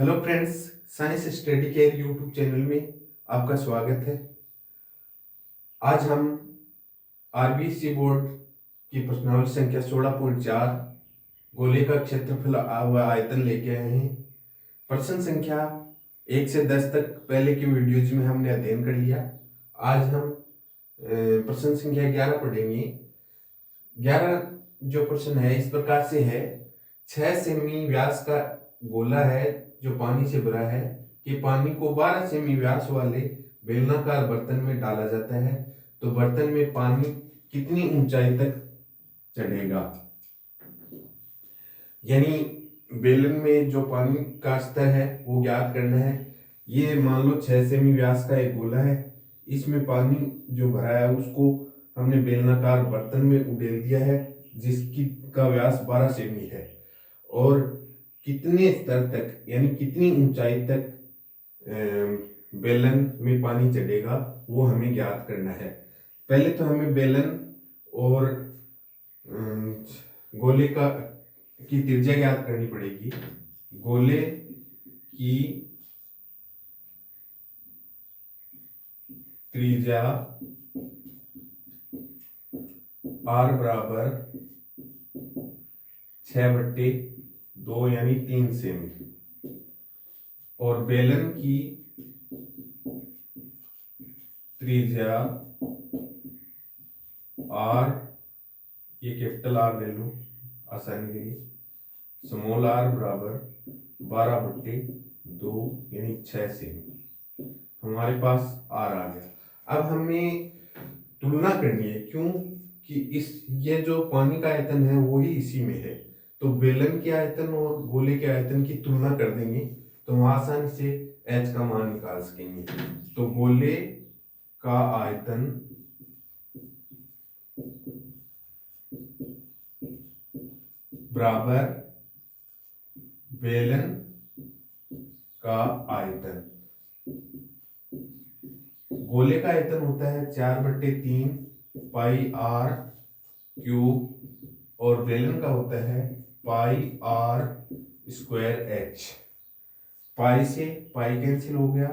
Hello friends, science study care YouTube channel में आपका स्वागत है। आज हम आरबीएससी बोर्ड की प्रश्नावली संख्या 16.4 गोले का क्षेत्रफल व आयतन लेके आए हैं। प्रश्न संख्या 1 से 10 तक पहले की वीडियोज में हमने अध्ययन कर लिया। आज हम प्रश्न संख्या 11 पढ़ेंगे। 11 जो प्रश्न है इस प्रकार से है। 6 सेमी व्यास का गोला है जो पानी से भरा है कि पानी को 12 सेमी व्यास वाले बेलनाकार बर्तन में डाला जाता है तो बर्तन में पानी कितनी ऊंचाई तक चढ़ेगा। यानी बेलन में जो पानी का स्तर है वो ज्ञात करना है। ये मान लो 6 सेमी व्यास का एक गोला है, इसमें पानी जो भरा है उसको हमने बेलनाकार बर्तन में उड़ेल दिया है जिसकी का व्यास 12 सेमी है और कितने स्तर तक यानी कितनी ऊंचाई तक बेलन में पानी चढ़ेगा वो हमें ज्ञात करना है। पहले तो हमें बेलन और गोले की त्रिज्या ज्ञात करनी पड़ेगी। गोले की त्रिज्या r बराबर 6/2 यानी 3 सेमी और बेलन की त्रिज्या r, ये कैपिटल R ले लो आसानी के लिए, स्मॉल r बराबर 12/2 यानी 6 सेमी। हमारे पास r आ गया। अब हमें तुलना करनी है क्योंकि ये जो पानी का आयतन है वो ही इसी में है, तो बेलन के आयतन और गोले के आयतन की तुलना कर देंगे तो हम आसानी से h का मान निकाल सकेंगे। तो गोले का आयतन बराबर बेलन का आयतन। गोले का आयतन होता है 4/3 पाई r क्यूब और बेलन का होता है पाई r स्क्वायर h। पाई से पाई कैंसिल हो गया,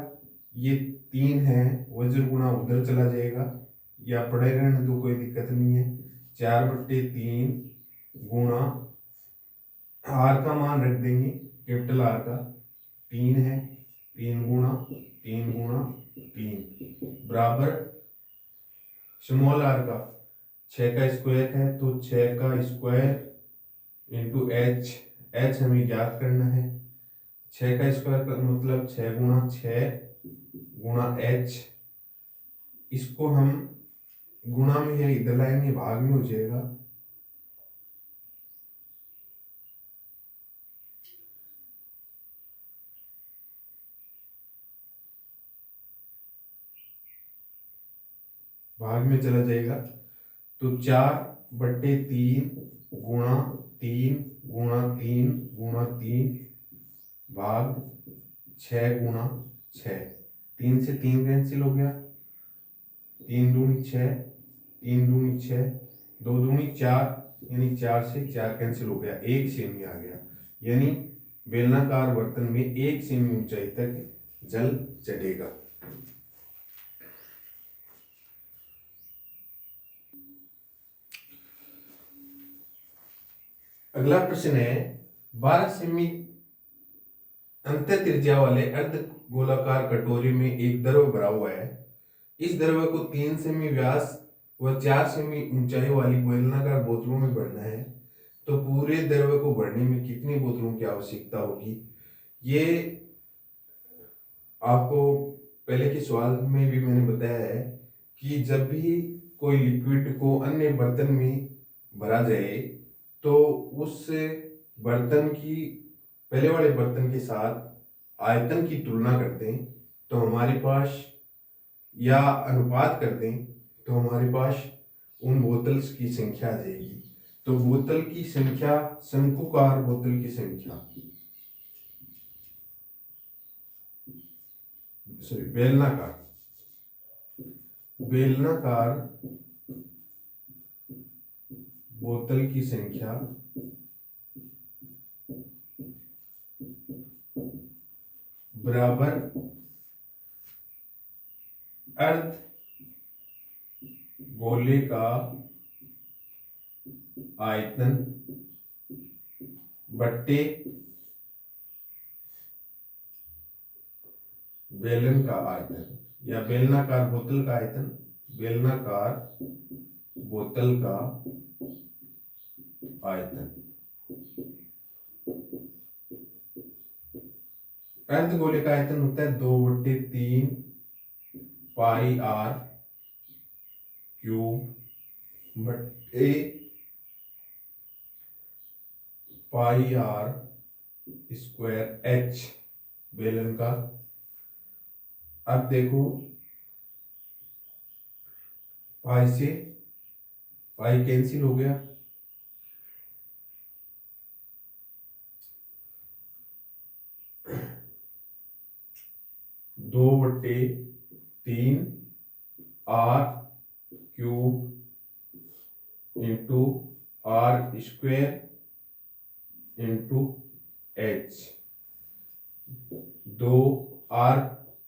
ये 3 है, वज्र गुणा उधर चला जाएगा या पड़े रहने दो, कोई दिक्कत नहीं है। 4/3 गुणा r का मान रख देंगे कैपिटल R का 3 है, 3 गुणा 3 गुणा 3 बराबर स्मॉल r का 6 का स्क्वायर है तो 6 का स्क्वायर इंटू h। h हमें ज्ञात करना है। 6 का स्क्वायर का मतलब 6 गुणा 6 गुणा h। इसको हम गुणा में है इधर लाएंगे, भाग में हो जाएगा। भाग में चला जाएगा तो 4/3 गुणा 3 गुणा 3 गुणा 3 भाग 6 गुणा 6। 3 से 3 कैंसिल हो गया, 3 दूनी 6, 3 दूनी 6, 2 दूनी 4 यानी 4 से 4 कैंसिल हो गया, 1 सेमी आ गया। यानी बेलनाकार बर्तन में 1 सेमी ऊंचाई तक जल चढ़ेगा। अगला प्रश्न है 12 सेमी अंत त्रिज्या वाले अर्ध गोलाकार कटोरी में एक द्रव भरा हुआ है। इस द्रव को 3 सेमी व्यास व 4 सेमी ऊंचाई वाली बेलनाकार बोतलों में भरना है तो पूरे द्रव को भरने में कितनी बोतलों की आवश्यकता होगी। ये आपको पहले के सवाल में भी मैंने बताया है कि जब भी कोई लिक्विड को अन्य बर्तन में भरा जाए तो उस बर्तन की पहले वाले बर्तन के साथ आयतन की तुलना करते हैं तो हमारे पास या अनुपात करते हैं तो हमारे पास उन बोतल्स की संख्या आ जाएगी। तो बोतल की संख्या, शंकुकार बोतल की संख्या, सॉरी बेलनाकार बोतल की संख्या बराबर अर्ध गोले का आयतन बट्टे बेलन का आयतन या बेलनाकार बोतल का आयतन, बेलनाकार बोतल का आयतन। अर्धगोले का आयतन होता है 2/3 पाई आर क्यूब बट्टे पाई आर स्क्वायर एच बेलन का। अब देखो पाई से पाई कैंसिल हो गया, दो बट्टे तीन R cube into R square into H. दो आर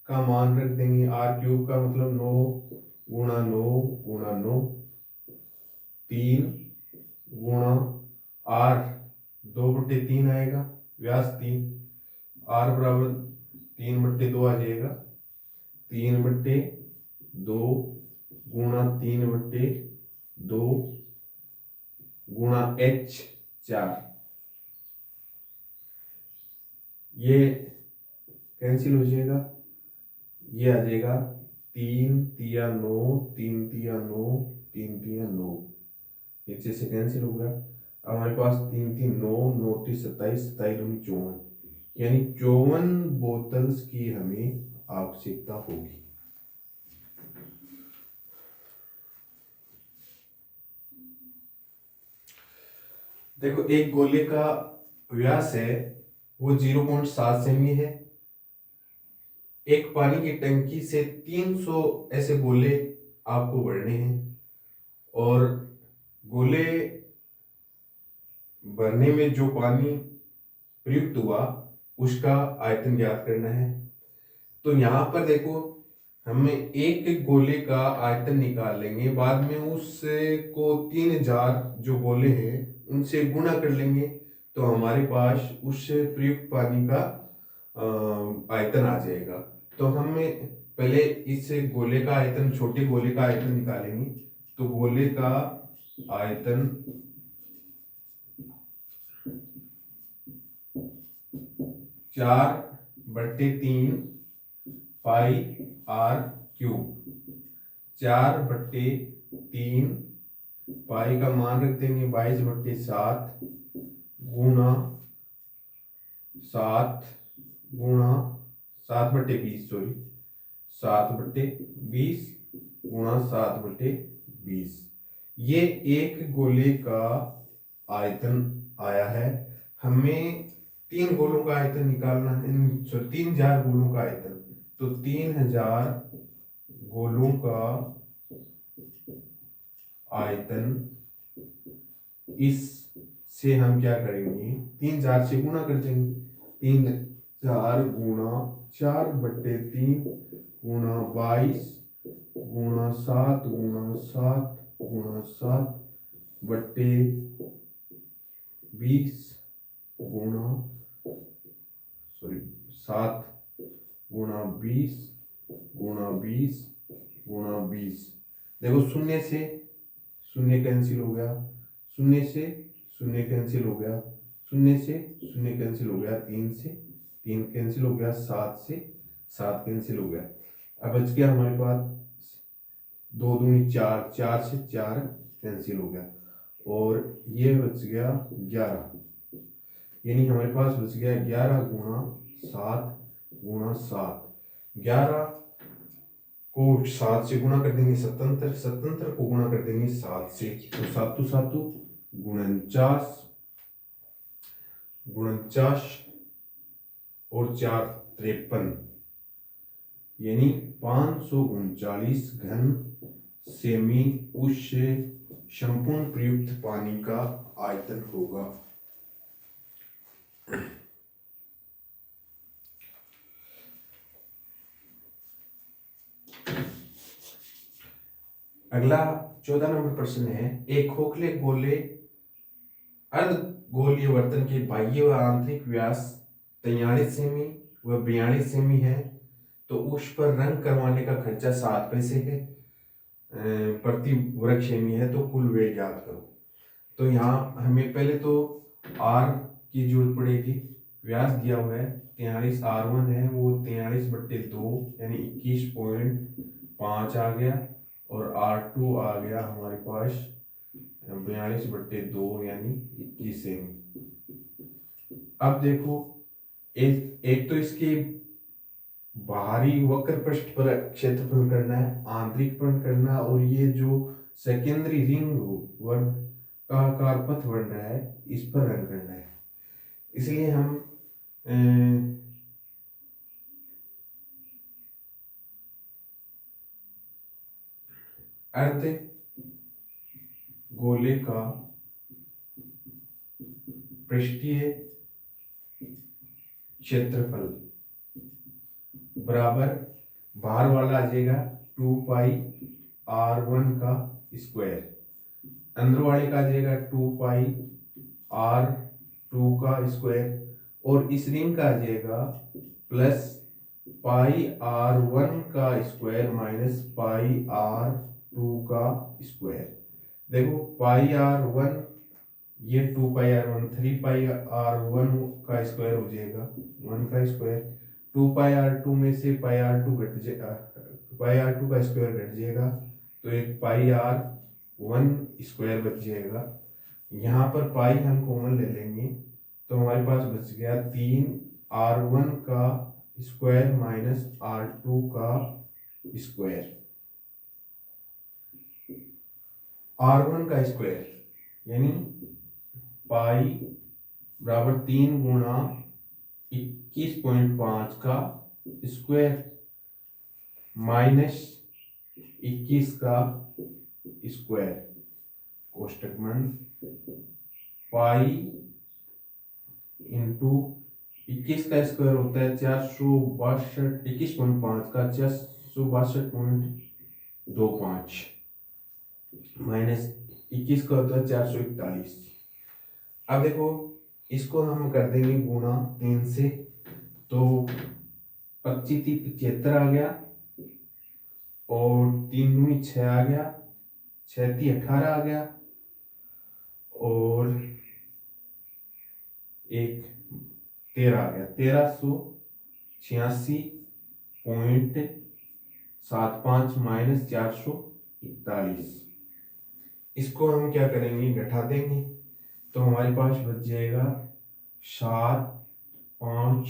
का मान रख देंगे, आर क्यूब का मतलब 9 गुणा 9 गुणा 9, 3 गुणा आर 2/3 आएगा, व्यास 3, आर बराबर 3/2 आ जाएगा, 3/2 गुणा 3/2 गुणा एच 4, ये कैंसिल हो जाएगा, ये आ जाएगा 3 तिया 9, 3 तिया 9, 3 तिया 9, नीचे से कैंसिल हो गया। अब हमारे पास 3 3 9, 9 3 27, 27 54, यानी 54 बोतल्स की हमें आवश्यकता होगी। देखो एक गोले का व्यास है वो 0.7 सेमी है। एक पानी की टंकी से 300 ऐसे गोले आपको भरने हैं और गोले भरने में जो पानी प्रयुक्त हुआ उसका आयतन ज्ञात करना है। तो यहाँ पर देखो हमें एक गोले का आयतन निकाल लेंगे, बाद में उसको 3000 जो गोले हैं उनसे गुणा कर लेंगे तो हमारे पास उस प्रयुक्त पानी का आयतन आ जाएगा। तो हमें पहले इस गोले का आयतन, छोटे गोले का आयतन निकालेंगे। तो गोले का आयतन 4/3 पाई आर क्यूब, 4/3 पाई का मान रख देंगे 22/7 गुणा 7 गुणा 7/20, सॉरी 7/20 गुणा 7/20, ये एक गोले का आयतन आया है। हमें 3 गोलों का आयतन निकालना है, 3000 गोलों का आयतन। तो 3000 गोलों का आयतन, इस से हम क्या करेंगे 3000 से गुणा कर देंगे, 3000 गुणा 4/3 गुणा 22 गुणा 7 गुणा 7 गुणा 7/20 गुणा 7 गुणा 20 गुणा 20 गुणा 20। देखो शून्य से शून्य कैंसिल हो गया, शून्य से शून्य कैंसिल हो गया, शून्य से शून्य कैंसिल हो गया, 3 से 3 कैंसिल हो गया, 7 से 7 कैंसिल हो गया। अब बच गया हमारे पास 2 दूनी 4, 4 से 4 कैंसिल हो गया और ये बच गया 11, यानी हमारे पास बच गया 11 गुणा 7 गुणा 7। 11 को 7 से गुणा कर देंगे 77, 77 को गुणा कर देंगे 7 से, तो 7 7 49 49 और 4 53, यानी 539 घन सेमी उस संपूर्ण प्रयुक्त पानी का आयतन होगा। अगला 14 नंबर प्रश्न है, एक खोखले गोले अर्धगोलीय बर्तन के बाह्य व आंतरिक व्यास 43 सेमी व 42 सेमी है, तो उस पर रंग करवाने का खर्चा 7 पैसे है प्रति वर्ग सेमी है, तो कुल व्यय ज्ञात करो। तो यहाँ हमें पहले तो आर की जरूरत पड़ेगी। व्यास दिया हुआ है 43, R1 है वो 43/2 यानी 21.5 आ गया, और R2 आ गया हमारे पास 42/2 यानी 21 सेमी। अब देखो एक तो इसके बाहरी वक्र पृष्ठ पर क्षेत्रफल करना है, आंतरिक पर करना है, और ये जो सेकेंडरी रिंग वर्ग का कारपथ बन रहा है इस पर रन करना है। इसलिए हम अर्ध गोले का पृष्ठीय क्षेत्रफल बराबर बाहर वाला आ जाएगा 2πr1 का स्क्वायर, अंदर वाले का आ जाएगा 2πr2 का स्क्वायर, और इस रिंग का आ जाएगा प्लस πr1 का स्क्वायर माइनस πr2 का स्क्वायर। देखो πr1 ये 2πr1 3πr1 का स्क्वायर हो जाएगा 1 का स्क्वायर, 2πr2 में से πr2 घट जाएगा, πr2 का स्क्वायर घट जाएगा, तो एक πr1 स्क्वायर बच जाएगा। यहाँ पर पाई हम कॉमन ले लेंगे, तो हमारे पास बच गया 3r1 का स्क्वायर माइनस r2 का स्क्वायर। r1 का स्क्वायर यानी पाई बराबर 3 गुणा 21.5 का स्क्वायर माइनस 21 का स्क्वायर, कोष्टक बंद, पाई इंटू 21 का स्क्वायर होता है 462, 21.5 का 462.25 माइनस 21 का होता है 441। अब देखो इसको हम कर देंगे गुणा 3 से, तो 25 आ गया, और 3 दूनी 6 आ गया, 6 × 18 आ गया, और 1 13 आ गया, 1386.75 माइनस 441। इसको हम क्या करेंगे, घटा देंगे, तो हमारे पास बच जाएगा 7, 5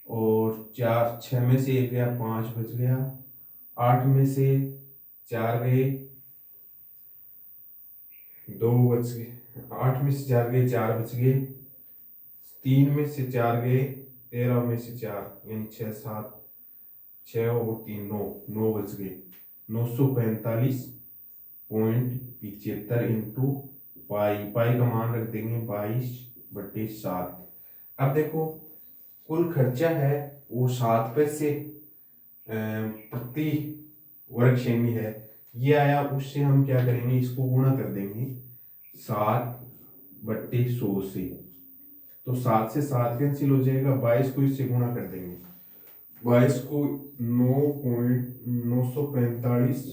और 4, 6 में से 1 गया, 5 बच गया, 8 में से 4 गए, 2 बच गए, 8 में से 4 गए, 4 बच गए, 3 में से 4 गए, 13 में से 4 यानी 6, 7, 6 और 3 9 बच गए, 945.75 इंटू पाई का मान रख देंगे 22/7। अब देखो कुल खर्चा है वो 7 पैसे प्रति वर्ग सेमी है, ये आया, उससे हम क्या करेंगे, इसको गुणा कर देंगे 7/100 से, तो 7 से 7 कैंसिल हो जाएगा, 22 को इससे गुणा कर देंगे, 22 को 9.945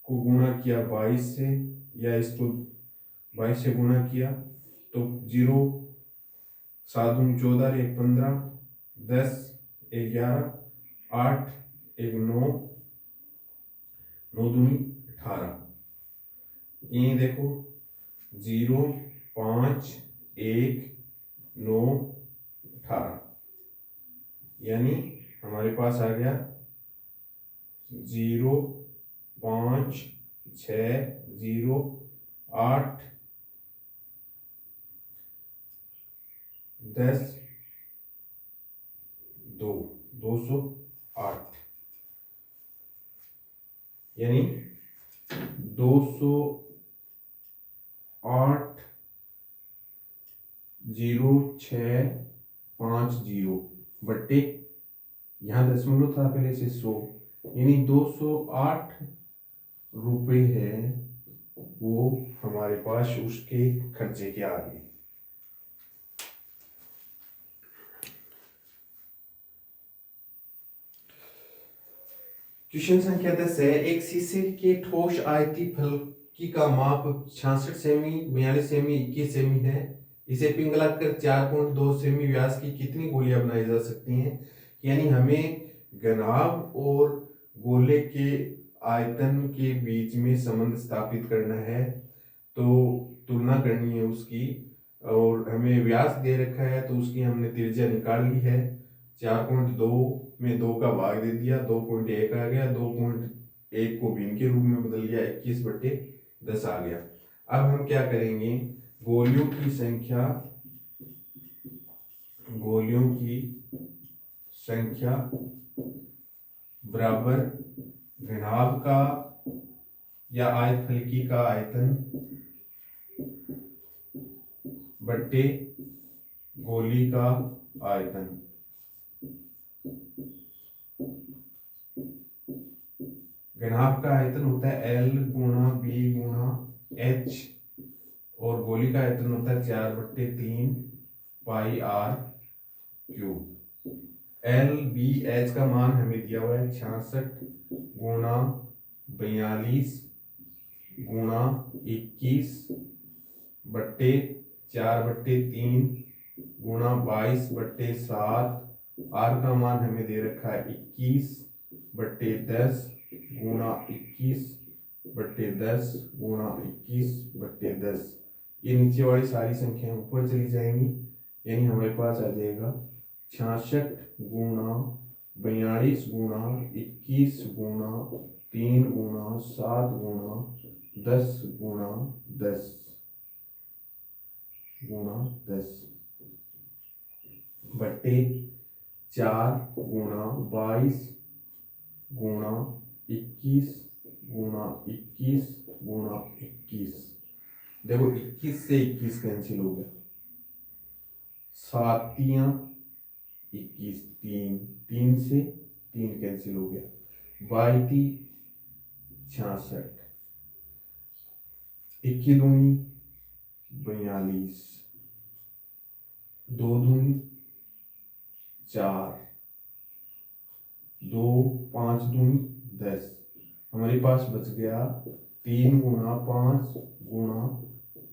को गुणा किया 22 से, या इसको 22 से गुणा किया, तो 0 7 दूनी 14, 1 15, 10 1 11, 8 1 9, 9 दूनी 18, ये देखो 0 5 1 9 18, यानी हमारे पास आ गया 0 5 6 0 8 10 2 208, यानी 208,0650 बट्टे, यहाँ दशमलव था पहले से 100, यानी 208 रुपये है वो हमारे पास उसके खर्चे के आ गए। क्वेश्चन संख्या 10 है, एक शीशे के ठोस आयती फलकी का माप 66 सेमी, 42 सेमी, 21 सेमी है। इसे पिघला कर 4.2 सेमी व्यास की कितनी गोलियां बनाई जा सकती हैं। यानी हमें घनाभ और गोले के आयतन के बीच में संबंध स्थापित करना है, तो तुलना करनी है उसकी, और हमें व्यास दे रखा है तो उसकी हमने त्रिज्या निकाल ली है। 4.2 में 2 का भाग दे दिया, 2.1 आ गया, 2.1 को भिन्न के रूप में बदल लिया, 21/10 आ गया। अब हम क्या करेंगे, गोलियों की संख्या बराबर घनाभ का या आयत फलकी का आयतन बट्टे गोली का आयतन। घनाभ का आयतन होता है L गुणा B गुणा H, और गोली का आयतन होता है 4/3 पाई R cube. L B H का मान हमें दिया हुआ है 66 गुणा 42 गुणा 21 बट्टे 4/3 गुणा 22/7। R का मान हमें दे रखा है 21/10 गुणा 21/10 गुणा 21/10। ये नीचे वाली सारी संख्याएं ऊपर चली जाएंगी, यानी हमारे पास आ जाएगा 66 गुणा 42 गुणा 21 गुणा 3 गुणा 7 गुणा 10 गुणा 10 गुणा 10 बट्टे 4 गुणा 22 गुणा 21 गुणा 21 गुणा 21। देखो 21 से 21 कैंसिल हो गया, 7 21, 3 से 3 कैंसिल हो गया, 22 66, 21 दूनी 42, 2 दूनी 4, 2 5 दूनी 10। हमारे पास बच गया 3 गुणा 5 गुणा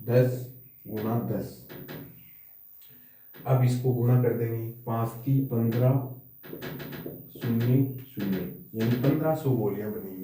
10 गुणा 10। अब इसको गुणा कर देंगे, 5 3 15 0 0, यानी 1500 गोलियां बनेंगी।